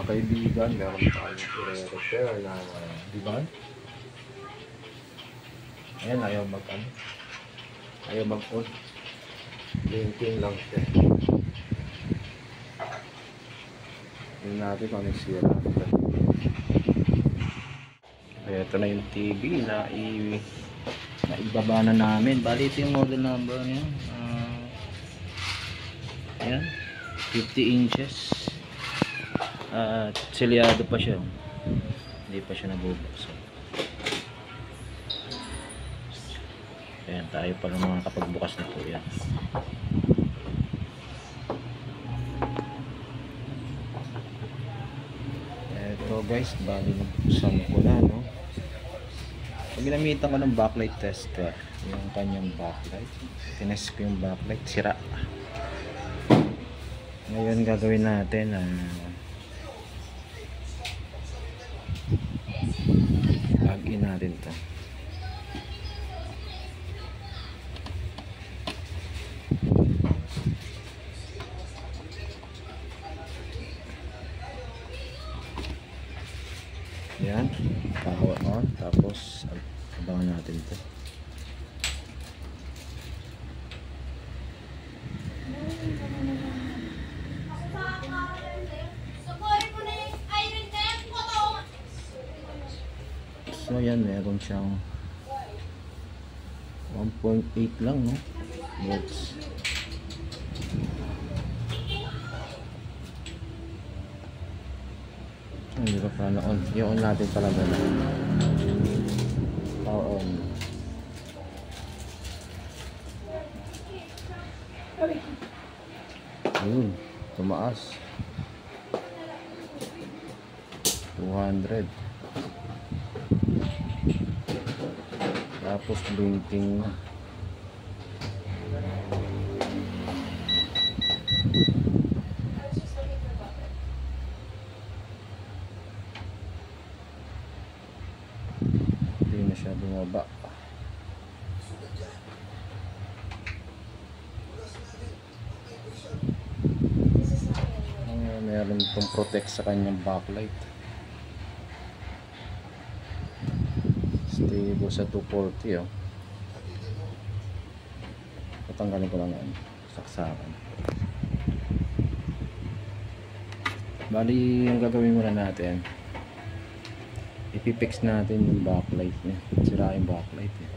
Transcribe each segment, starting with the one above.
kaibigan, meron tayong i-repair na divan. Ayan, ayaw mag-on. Blinking lang siya. Tingnan natin kung ano yung sira. Kaya ito na yung TV na ibaba na namin. Bali ito yung model number niya. Ayan, 50 inches. Selyado pa siya. Hindi pa siya nabubuksan. Ayan, tayo pa ng mga kapagbukas na po yan. Eto guys, bali nabuksan ko na, no? Pag ginamitan ko ng backlight tester, yung kanyang backlight, tinest ko yung backlight, sira. Ngayon gagawin natin plug-in natin to. Yan, power on, tapos abangan natin to. So yan, meron siyang 1.8 lang, no? Volts. Hindi pa pala on. I-on natin talaga na. Power on. Yun, tumaas. 200. Tapos blinking na. Hindi na siya bumaba. Meron itong protect sa kanyang backlight. Stable sa 240, oh. Tatanggalin ko lang yan, saksakan. Bali, yung gagawin muna natin, ipipix natin yung backlight niya. Sira yung backlight niya.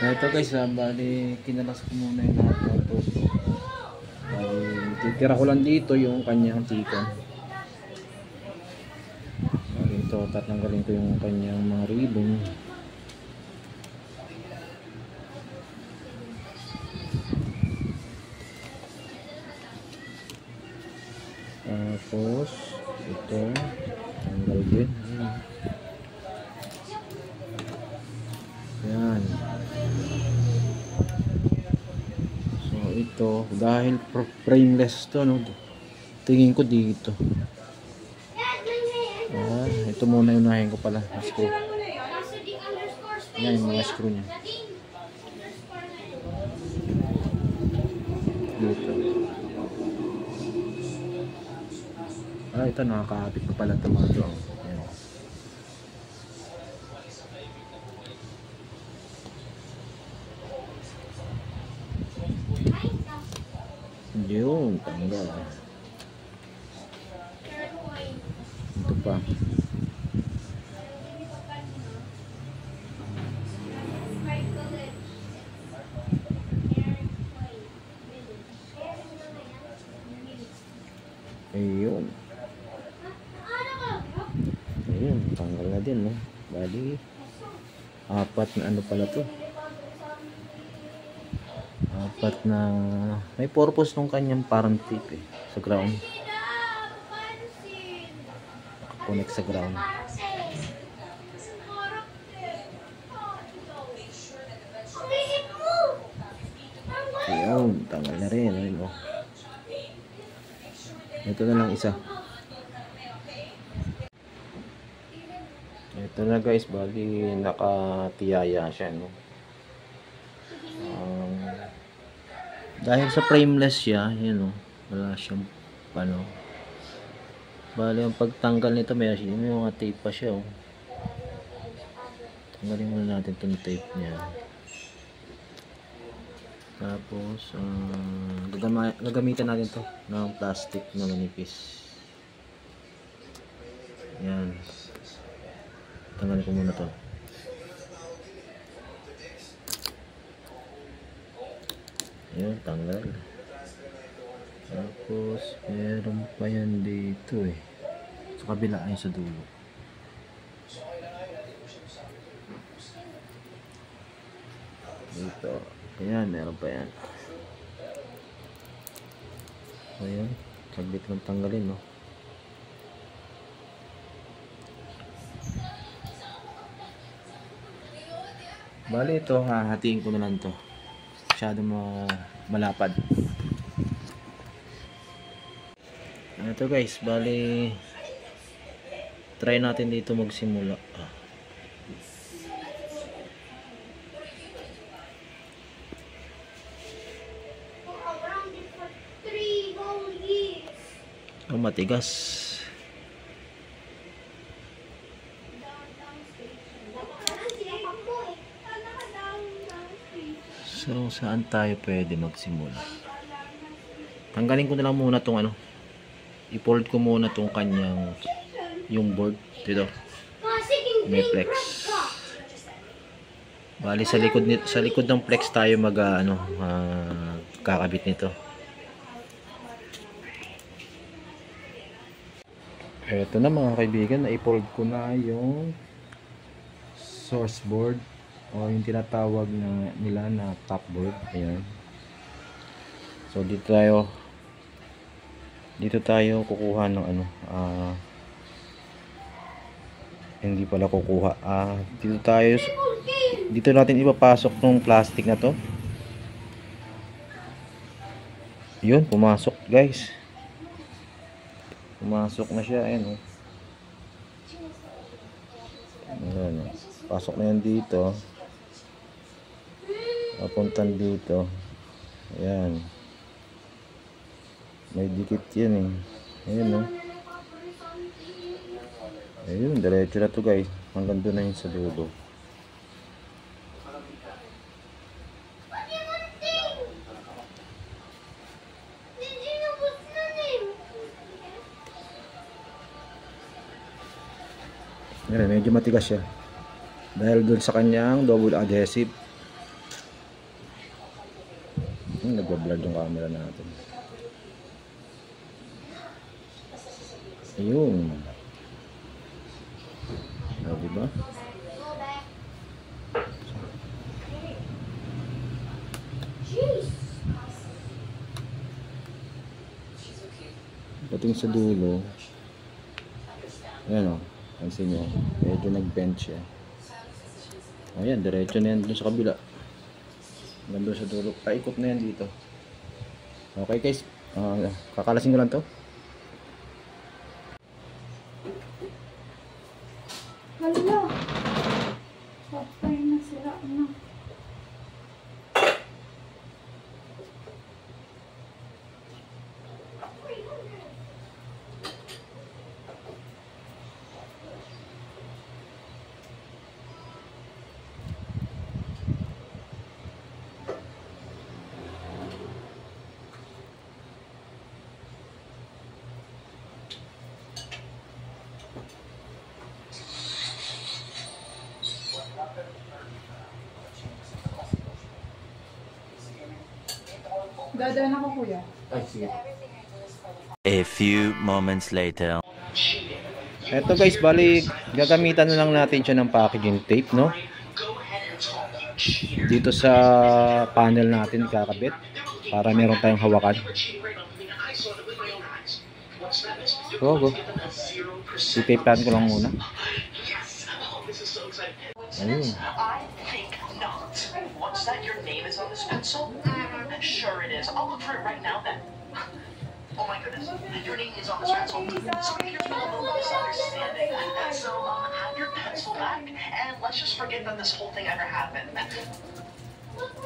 Ito guys, bali kinalas ko muna yung lahat ng toto. Bali, titira ko lang dito yung kanyang tikon. Bali ito, tatanggalin ko yung kanyang mga ribbon. Tapos ito, tanggal din. Yan. So ito, dahil frameless to, no, tingin ko dito. Ito muna yung unahin ko pala, screw. Yan yung mga screw niya. Dito. Ito nakakapit pa pala ito mga ito. Yun, tanggal. Ito pa. Ayun. Ayun, tanggal na din, no? Bali, apat na ano pala to. Apat na may purpose nung kanyang parang tip sa ground. Connect sa ground. Ayun, tanggal na rin. Ayun, oh. Ito na lang isa. Ito na guys, bali nakatiyaya siya, no? Dahil sa frameless siya, yun o, wala siyang ano. Bali yung pagtanggal nito may mga tape pa siya o. Tanggalin muna natin itong tape niya. Tapos gagamitan natin to ng plastic na manipis. Yan. Tanggalin ko muna to. Ayan, tanggal. Tapos meron pa yan dito eh. Sa kabila ay sa dulo. Dito. Ayan, meron pa yan. Ayan, saglit lang tanggalin, no? Bali ito, hahatiin ko na lang to. Masyadong malapad. Ito guys, bali try natin dito magsimula. Oh, matigas. So, saan tayo pwede magsimula? Tanggalin ko na lang muna tong ano. I-fold ko muna tong kanyang yung board dito. May flex. Bali sa likod ng flex tayo kakabit nito. Eto na mga kaibigan, na-i-fold ko na yung source board o yung tinatawag nila na top board. Ayan. So dito tayo kukuha ng hindi pala kukuha. Dito natin ipapasok tong plastic na to. Yun, pumasok guys. Pumasok na siya, ayan o. Ayan, pasok na yan dito. Papuntan dito. Ayan. May dikit yan eh. Ayan o. Ayun, diretso na to guys. Hanggang doon na yun sa dulo. Ayan, medyo matigas siya. Dahil doon sa kanyang double adhesive. Nagbablur yung camera natin. Ayun. Diba? Pating sa dulo. Ayan o. Pansin nyo, medyo nag-bend siya. Ayan, diretso na yan dun sa kabila. Nandun sa dulo. Paikot na yan dito. Okay guys, kakalasin ko lang to. Hala! Patay na sila na. Dadaan ako kuya. Ay, sige. A few moments later. Eto guys, bali gagamitan na lang natin siya ng packaging tape, no? Dito sa panel natin kakabit para meron tayong hawakan. Go. I-tapean ko lang muna. Ayun. What's that? Your name is on this pencil? Sure it is. I'll look for it right now then. Oh my goodness, your name is on this pencil. So here's a little misunderstanding. So have your pencil back and let's just forget that this whole thing ever happened.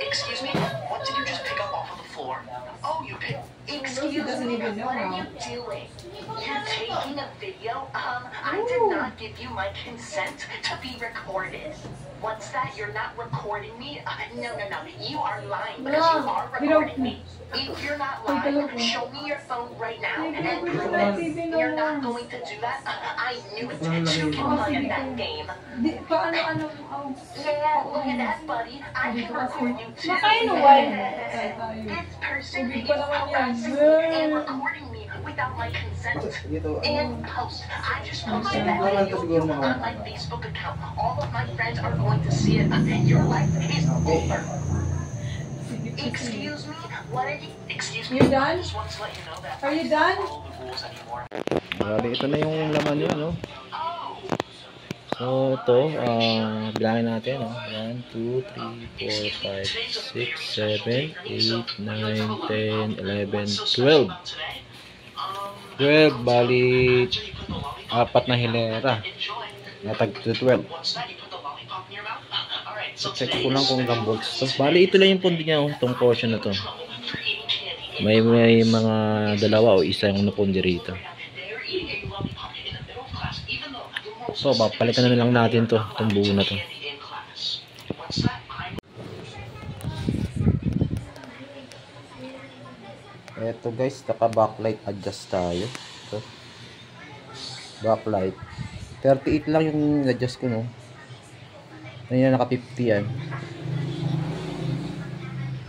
Excuse me? What did you just pick up off of the floor? Oh, you picked... Excuse doesn't me? even know What are now. you doing? You're taking a video? I did not give you my consent to be recorded. What's that? You're not recording me? No. You are lying because you are recording me. If you're not lying, show me your phone right now and prove it. You're not going to do that? I knew it. You can play at that game. Paano, Yeah, look at that, buddy. I can record you too. Nakainuwan. This person Hindi is pa naman yan. harassing me and recording me without my consent. Dito, And post. I just posted that video on my Facebook account. All of my friends are going to see it. Your life is over. Excuse me? What did you... Excuse me? You done? I just want to let you know that Are you I don't done? follow the rules anymore. bali, ito na yung laman niya, no? So, ito, bilangin natin, no? 1, 2, 3, 4, 5, 6, 7, 8, 9, 10, 11, 12. 12, bali, 4 na hilera. Natag to 12. So, check ko lang kung ilang volts. So, bali, ito lang yung pondo niya, oh, itong portion na to. May mga dalawa o isa yung napundi rito. So, papalitan na lang natin to, itong buo na to. Eto guys, naka backlight adjust tayo. Ito. Backlight. 38 lang yung adjust ko, no. Ngayon naka 50 yan.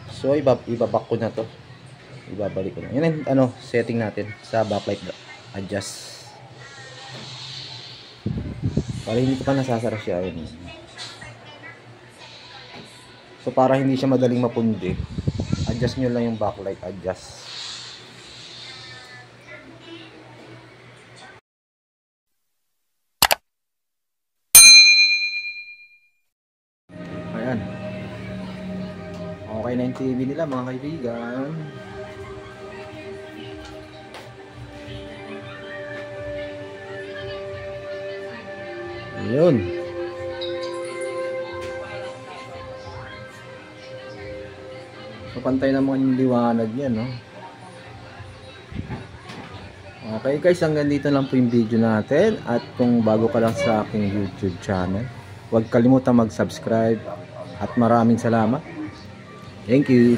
So, ibabak ko na to. Ibabalik ko na. Yan ang setting natin sa backlight adjust. Para hindi pa nasasara siya. Ayun. So, para hindi siya madaling mapundi, adjust nyo lang yung backlight adjust. Ayan. Okay na yung TV nila mga kaibigan. Ayun. So, pantay naman yung liwanag niya, no? Okay guys, hanggang dito lang po yung video natin. At kung bago ka lang sa aking YouTube channel, huwag kalimutan mag-subscribe. At maraming salamat. Thank you.